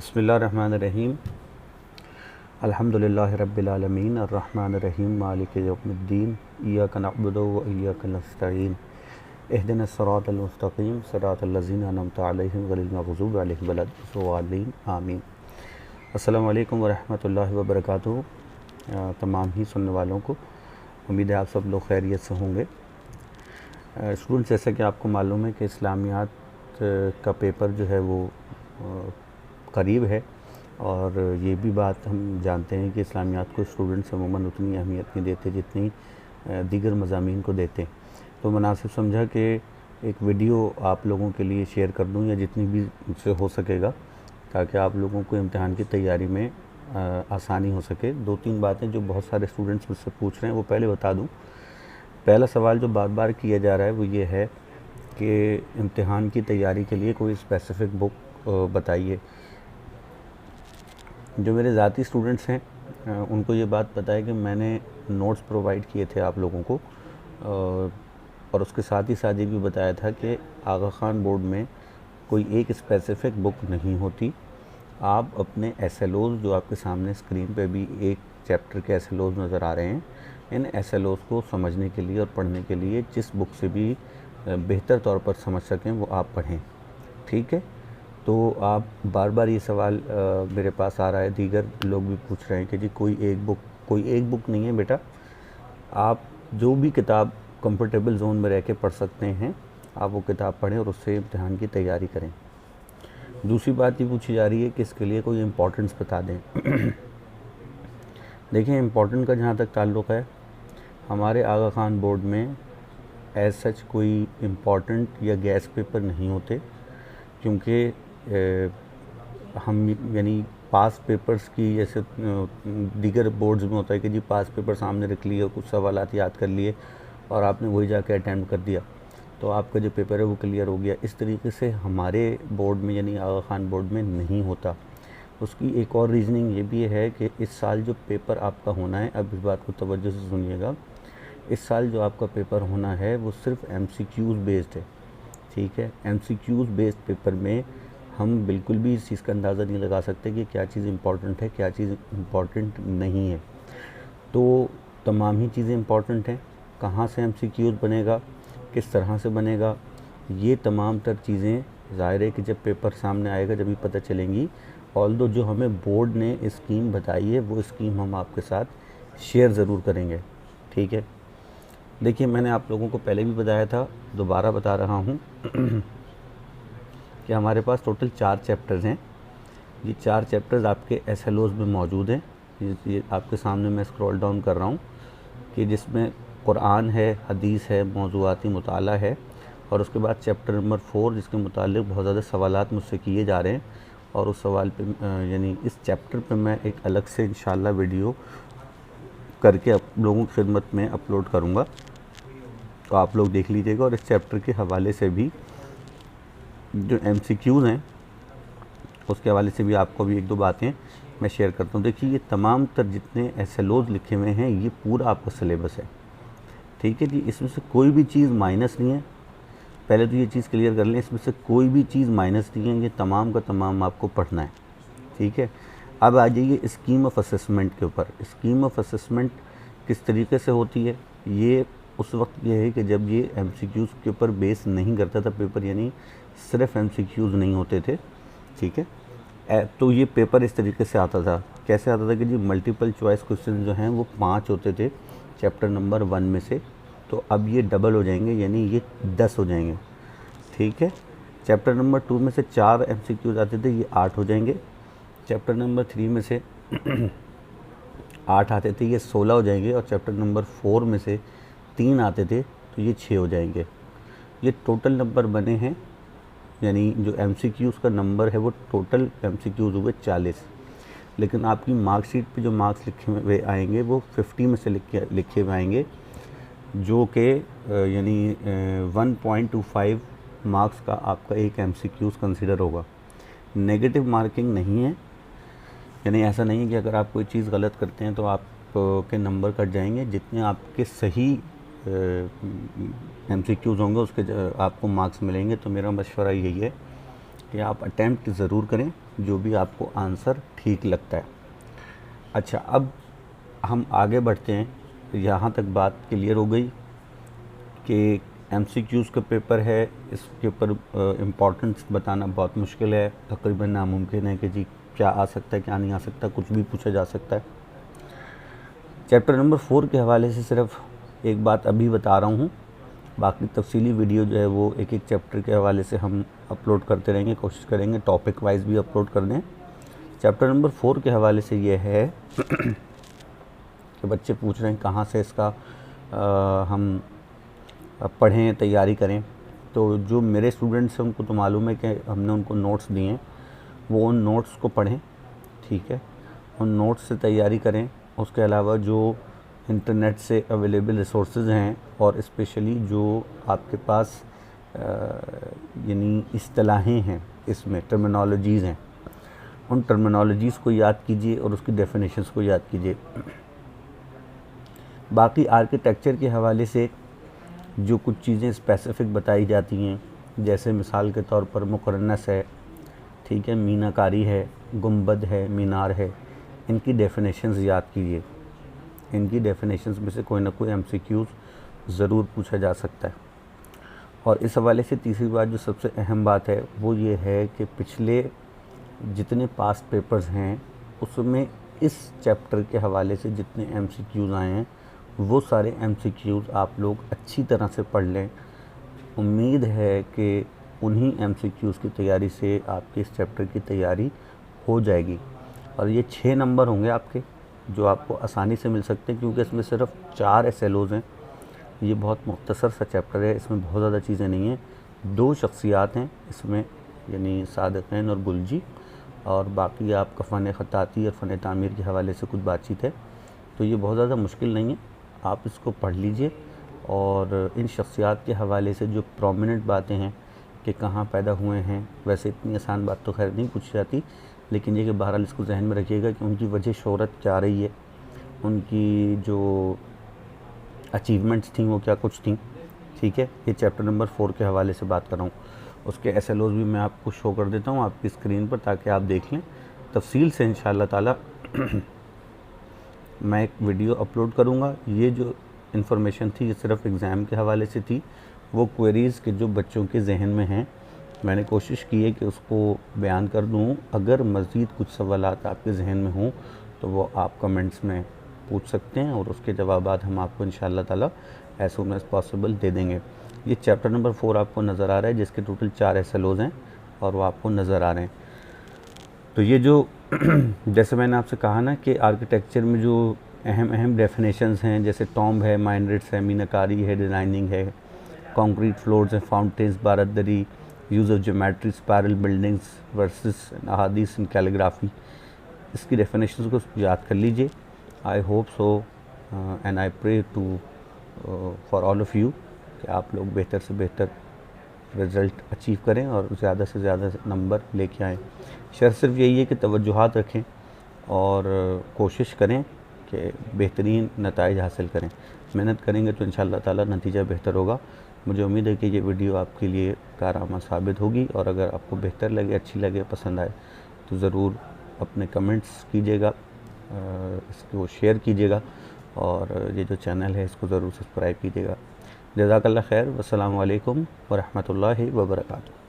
बिस्मिल्लाहिर्रहमानिर्रहीम। अल्हम्दुलिल्लाहि रब्बिल आलमीन अर्रहमानिर्रहीम मालिकि यौमिद्दीन इय्याका नअबुदु व इय्याका नस्तईन इहदिनस सिरातल मुस्तक़ीम सिरातल लज़ीना अनअमता अलैहिम गैरिल मग़ज़ूबि अलैहिम वलद्दॉल्लीन आमीन। अस्सलामु अलैकुम व रहमतुल्लाहि व बरकातुहू। तमाम ही सुनने वालों को उम्मीद है आप सब लोग खैरियत से होंगे। स्टूडेंट्स, जैसा कि आपको मालूम है कि इस्लामियात का पेपर जो है वो करीब है, और ये भी बात हम जानते हैं कि इस्लामियात को स्टूडेंट्स अमूमन उतनी अहमियत नहीं देते जितनी दीगर मज़ामीन को देते। तो मुनासिब समझा कि एक वीडियो आप लोगों के लिए शेयर कर दूं, या जितनी भी मुझसे हो सकेगा, ताकि आप लोगों को इम्तिहान की तैयारी में आसानी हो सके। दो तीन बातें जो बहुत सारे स्टूडेंट्स मुझसे पूछ रहे हैं वो पहले बता दूं। पहला सवाल जो बार बार किया जा रहा है वो ये है कि इम्तिहान की तैयारी के लिए कोई स्पेसिफ़िक बुक बताइए। जो मेरे ज़ाती स्टूडेंट्स हैं उनको ये बात पता है कि मैंने नोट्स प्रोवाइड किए थे आप लोगों को, और उसके साथ ही साथ ये भी बताया था कि आगा खान बोर्ड में कोई एक स्पेसिफ़िक बुक नहीं होती। आप अपने एसएलओज़, जो आपके सामने स्क्रीन पे भी एक चैप्टर के एसएलओज़ नज़र आ रहे हैं, इन एसएलओज़ को समझने के लिए और पढ़ने के लिए जिस बुक से भी बेहतर तौर पर समझ सकें वो आप पढ़ें, ठीक है। तो आप बार बार ये सवाल मेरे पास आ रहा है, दीगर लोग भी पूछ रहे हैं कि जी कोई एक बुक नहीं है बेटा, आप जो भी किताब कंफर्टेबल जोन में रह के पढ़ सकते हैं आप वो किताब पढ़ें और उससे इम्तिहान की तैयारी करें। दूसरी बात ये पूछी जा रही है कि इसके लिए कोई इम्पोर्टेंस बता दें। देखिए, इम्पोर्टेंट का जहाँ तक ताल्लुक़ है, हमारे आगा खान बोर्ड में एज सच कोई इम्पोर्टेंट या गैस पेपर नहीं होते, क्योंकि हम यानी पास पेपर्स की जैसे दीगर बोर्ड्स में होता है कि जी पास पेपर सामने रख लिए, कुछ सवालात याद कर लिए और आपने वही जाके अटैम्प्ट कर दिया तो आपका जो पेपर है वो क्लियर हो गया। इस तरीके से हमारे बोर्ड में यानी आगा खान बोर्ड में नहीं होता। उसकी एक और रीज़निंग ये भी है कि इस साल जो पेपर आपका होना है, अब इस बात को तवज्जो से सुनिएगा, इस साल जो आपका पेपर होना है वो सिर्फ MCQs बेस्ड है, ठीक है। MCQs बेस्ड पेपर में हम बिल्कुल भी इस चीज़ का अंदाज़ा नहीं लगा सकते कि क्या चीज़ इम्पॉर्टेंट है, क्या चीज़ इम्पॉर्टेंट नहीं है। तो तमाम ही चीज़ें इम्पॉर्टेंट हैं। कहाँ से MCQs बनेगा, किस तरह से बनेगा, ये तमाम तर चीज़ें ज़ाहिर है कि जब पेपर सामने आएगा जब भी पता चलेंगी। ऑल्दो जो हमें बोर्ड ने स्कीम बताई है वो स्कीम हम आपके साथ शेयर ज़रूर करेंगे, ठीक है। देखिए, मैंने आप लोगों को पहले भी बताया था, दोबारा बता रहा हूँ कि हमारे पास टोटल 4 चैप्टर्स हैं। ये 4 चैप्टर्स आपके एसएलओज़ में मौजूद हैं। ये आपके सामने मैं स्क्रॉल डाउन कर रहा हूँ कि जिसमें कुरान है, हदीस है, मौज़ूआती मुताला है, और उसके बाद चैप्टर नंबर 4 जिसके मुतालिक बहुत ज़्यादा सवालात मुझसे किए जा रहे हैं, और उस सवाल पे यानी इस चैप्टर पे मैं एक अलग से इंशाल्लाह वीडियो करके आप लोगों की खिदमत में अपलोड करूँगा, तो आप लोग देख लीजिएगा। और इस चैप्टर के हवाले से भी जो MCQs हैं उसके हवाले से भी आपको भी एक दो बातें मैं शेयर करता हूँ। देखिए, ये तमाम तर जितने एसएलओज़ लिखे हुए हैं ये पूरा आपका सिलेबस है, ठीक है जी। इसमें से कोई भी चीज़ माइनस नहीं है, पहले तो ये चीज़ क्लियर कर लें। इसमें से कोई भी चीज़ माइनस नहीं है, ये तमाम का तमाम आपको पढ़ना है, ठीक है। अब आ जाइए स्कीम ऑफ असेसमेंट के ऊपर। स्कीम ऑफ असेसमेंट किस तरीके से होती है, ये उस वक्त ये है कि जब ये MCQs के ऊपर बेस नहीं करता था पेपर, यानी सिर्फ MCQs नहीं होते थे, ठीक है। तो ये पेपर इस तरीके से आता था। कैसे आता था कि जी मल्टीपल चॉइस क्वेश्चन जो हैं वो 5 होते थे चैप्टर नंबर 1 में से, तो अब ये डबल हो जाएंगे, यानी ये 10 हो जाएंगे, ठीक है। चैप्टर नंबर 2 में से 4 MCQs आते थे, ये 8 हो जाएंगे। चैप्टर नंबर 3 में से 8 आते थे, ये 16 हो जाएंगे। और चैप्टर नंबर 4 में से 3 आते थे तो ये 6 हो जाएंगे। ये टोटल नंबर बने हैं, यानी जो MCQs का नंबर है वो टोटल MCQs हुए 40। लेकिन आपकी मार्कशीट पे जो मार्क्स लिखे हुए आएंगे वो 50 में से लिखे हुए आएंगे, जो कि यानी 1.25 मार्क्स का आपका एक MCQs कंसिडर होगा। नेगेटिव मार्किंग नहीं है, यानी ऐसा नहीं है कि अगर आप कोई चीज़ गलत करते हैं तो आप के नंबर कट जाएंगे। जितने आपके सही MCQs होंगे उसके आपको मार्क्स मिलेंगे। तो मेरा मशवरा यही है कि आप अटैम्प्ट ज़रूर करें, जो भी आपको आंसर ठीक लगता है। अच्छा, अब हम आगे बढ़ते हैं। यहाँ तक बात क्लियर हो गई कि MCQs का पेपर है, इसके ऊपर इम्पोर्टेंस बताना बहुत मुश्किल है, तकरीबन नामुमकिन है कि जी क्या आ सकता है क्या नहीं आ सकता, कुछ भी पूछा जा सकता है। चैप्टर नंबर 4 के हवाले से सिर्फ एक बात अभी बता रहा हूँ, बाकी तफसीली वीडियो जो है वो एक एक चैप्टर के हवाले से हम अपलोड करते रहेंगे, कोशिश करेंगे टॉपिक वाइज भी अपलोड कर दें। चैप्टर नंबर 4 के हवाले से ये है कि बच्चे पूछ रहे हैं कहाँ से इसका हम पढ़ें, तैयारी करें। तो जो मेरे स्टूडेंट्स हैं उनको तो मालूम है कि हमने उनको नोट्स दिए हैं, वो उन नोट्स को पढ़ें, ठीक है, उन नोट्स से तैयारी करें। उसके अलावा जो इंटरनेट से अवेलेबल रिसोर्सेज हैं और स्पेशली जो आपके पास यानी इस्तिलाहें हैं, इसमें टर्मिनोलॉजीज़ हैं, उन टर्मिनोलॉजीज़ को याद कीजिए और उसकी डेफिनेशंस को याद कीजिए। बाकी आर्किटेक्चर के हवाले से जो कुछ चीज़ें स्पेसिफ़िक बताई जाती हैं, जैसे मिसाल के तौर पर मुकरनस है, ठीक है, मीनाकारी है, गुंबद है, मीनार है, इनकी डेफिनेशंस याद कीजिए। इनकी डेफिनेशंस में से कोई ना कोई MCQs ज़रूर पूछा जा सकता है। और इस हवाले से तीसरी बात जो सबसे अहम बात है वो ये है कि पिछले जितने पास्ट पेपर्स हैं उसमें इस चैप्टर के हवाले से जितने MCQs आए हैं वो सारे MCQs आप लोग अच्छी तरह से पढ़ लें। उम्मीद है कि उन्हीं MCQs की तैयारी से आपके इस चैप्टर की तैयारी हो जाएगी। और ये 6 नंबर होंगे आपके, जो आपको आसानी से मिल सकते हैं, क्योंकि इसमें सिर्फ 4 SLOs हैं। ये बहुत मुख्तसर सा चैप्टर है, इसमें बहुत ज़्यादा चीज़ें नहीं हैं। 2 शख्सियात हैं इसमें, यानी सादिक़ैन और गुलजी, और बाकी आपका फ़न ख़त्ताती और फ़न तामीर के हवाले से कुछ बातचीत है। तो ये बहुत ज़्यादा मुश्किल नहीं है, आप इसको पढ़ लीजिए। और इन शख्सियात के हवाले से जो प्रोमिनेंट बातें हैं कि कहाँ पैदा हुए हैं, वैसे इतनी आसान बात तो खैर नहीं पूछी जाती, लेकिन ये कि बहरहाल इसको जहन में रखिएगा कि उनकी वजह शोहरत क्या रही है, उनकी जो अचीवमेंट्स थी वो क्या कुछ थी, ठीक है। ये चैप्टर नंबर 4 के हवाले से बात कर रहा हूँ। उसके SLOs भी मैं आपको शो कर देता हूँ आपकी स्क्रीन पर, ताकि आप देख लें तफसील से। इंशाअल्लाह ताला मैं एक वीडियो अपलोड करूँगा। ये जो इन्फॉर्मेशन थी ये सिर्फ एग्ज़ाम के हवाले से थी, वो क्वेरीज़ के जो बच्चों के जहन में हैं मैंने कोशिश की है कि उसको बयान कर दूँ। अगर मज़ीद कुछ सवालात आपके जहन में हों तो वो आप कमेंट्स में पूछ सकते हैं और उसके जवाबात हम आपको इंशाअल्लाह ताला एज़ सून एज़ पॉसिबल दे देंगे। ये चैप्टर नंबर 4 आपको नज़र आ रहा है, जिसके टोटल 4 SLOs हैं और वो आपको नज़र आ रहे हैं। तो ये जो जैसे मैंने आपसे कहा ना कि आर्किटेक्चर में जो अहम डेफिनेशंस हैं, जैसे टॉम्ब है, माइनरेट्स है, मीनाकारी है, डिज़ाइनिंग है, कंक्रीट फ्लोर्स हैं, फाउंटेन्स, बारदरी, use of geometry, spiral buildings versus अहादीस इन कैलीग्राफी, इसकी डेफिनेशंस को याद कर लीजिए। I hope so and I pray to for all of you कि आप लोग बेहतर से बेहतर रिज़ल्ट अचीव करें और ज़्यादा से ज़्यादा नंबर लेके आएँ। शर्त सिर्फ यही है कि तवज्जुहात रखें और कोशिश करें कि बेहतरीन नताइज हासिल करें। मेहनत करेंगे तो इंशाअल्लाह ताला नतीजा बेहतर होगा। मुझे उम्मीद है कि ये वीडियो आपके लिए कारआमद साबित होगी, और अगर आपको बेहतर लगे, अच्छी लगे, पसंद आए तो ज़रूर अपने कमेंट्स कीजिएगा, इसको शेयर कीजिएगा, और ये जो चैनल है इसको ज़रूर सब्सक्राइब कीजिएगा। जज़ाकल्लाह खैर। वस्सलामु अलैकुम व रहमतुल्लाहि व बरकातुहू।